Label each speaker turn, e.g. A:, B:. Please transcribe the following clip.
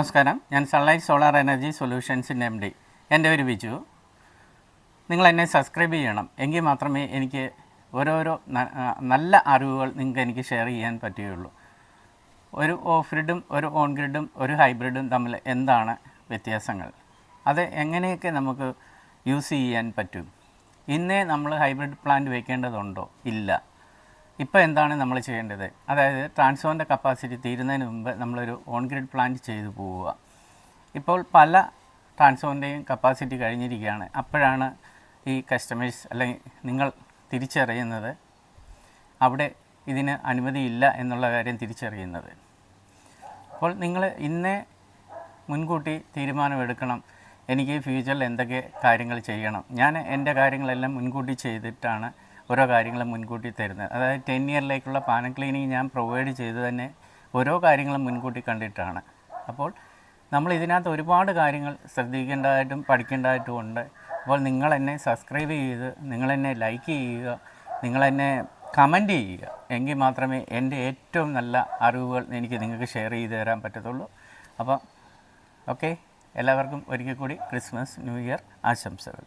A: നമസ്കാരം, ഞാൻ sunlight solar energy സൊല്യൂഷൻസിൻ്റെ MD. എൻ്റെ പേര് ബിജു. നിങ്ങൾ എന്നെ സബ്സ്ക്രൈബ് ചെയ്യണം, എങ്കിൽ മാത്രമേ എനിക്ക് ഓരോരോ നല്ല അറിവുകൾ നിങ്ങൾക്ക് എനിക്ക് ഷെയർ ചെയ്യാൻ പറ്റുകയുള്ളൂ. ഒരു ഓഫ് ഗ്രിഡും ഒരു ഓൺ ഗ്രിഡും ഒരു ഹൈബ്രിഡും തമ്മിൽ എന്താണ് വ്യത്യാസങ്ങൾ, അത് എങ്ങനെയൊക്കെ നമുക്ക് യൂസ് ചെയ്യാൻ പറ്റും, ഇന്നേ നമ്മൾ ഹൈബ്രിഡ് പ്ലാന്റ് വയ്ക്കേണ്ടതുണ്ടോ ഇല്ല, ഇപ്പോൾ എന്താണ് നമ്മൾ ചെയ്യേണ്ടത്, അതായത് ട്രാൻസ്ഫോറിൻ്റെ കപ്പാസിറ്റി തീരുന്നതിന് മുമ്പ് നമ്മളൊരു ഓൺ ഗ്രിഡ് പ്ലാന്റ് ചെയ്തു പോവുക. ഇപ്പോൾ പല ട്രാൻസ്ഫോറിൻ്റെയും കപ്പാസിറ്റി കഴിഞ്ഞിരിക്കുകയാണ്. അപ്പോഴാണ് ഈ കസ്റ്റമേഴ്സ് അല്ലെങ്കിൽ നിങ്ങൾ തിരിച്ചറിയുന്നത് അവിടെ ഇതിന് അനുമതിയില്ല എന്നുള്ള കാര്യം തിരിച്ചറിയുന്നത്. അപ്പോൾ നിങ്ങൾ ഇന്നേ മുൻകൂട്ടി തീരുമാനമെടുക്കണം, എനിക്ക് ഫ്യൂച്ചറിൽ എന്തൊക്കെ കാര്യങ്ങൾ ചെയ്യണം. ഞാൻ എൻ്റെ കാര്യങ്ങളെല്ലാം മുൻകൂട്ടി ചെയ്തിട്ടാണ് ഓരോ കാര്യങ്ങളും മുൻകൂട്ടി തരുന്നത്. അതായത് 10 ഇയറിലേക്കുള്ള പാനൽ ക്ലീനിങ് ഞാൻ പ്രൊവൈഡ് ചെയ്ത് തന്നെ ഓരോ കാര്യങ്ങളും മുൻകൂട്ടി കണ്ടിട്ടാണ്. അപ്പോൾ നമ്മൾ ഇതിനകത്ത് ഒരുപാട് കാര്യങ്ങൾ ശ്രദ്ധിക്കേണ്ടതായിട്ടും പഠിക്കേണ്ടതായിട്ടും ഉണ്ട്. അപ്പോൾ നിങ്ങളെന്നെ സബ്സ്ക്രൈബ് ചെയ്ത്, നിങ്ങളെന്നെ ലൈക്ക് ചെയ്യുക, നിങ്ങളെന്നെ കമൻറ്റ് ചെയ്യുക, എങ്കിൽ മാത്രമേ എൻ്റെ ഏറ്റവും നല്ല അറിവുകൾ എനിക്ക് നിങ്ങൾക്ക് ഷെയർ ചെയ്ത് തരാൻ പറ്റത്തുള്ളൂ. അപ്പോൾ ഓക്കെ, എല്ലാവർക്കും ഒരിക്കൽ കൂടി ക്രിസ്മസ് ന്യൂ ഇയർ ആശംസകൾ.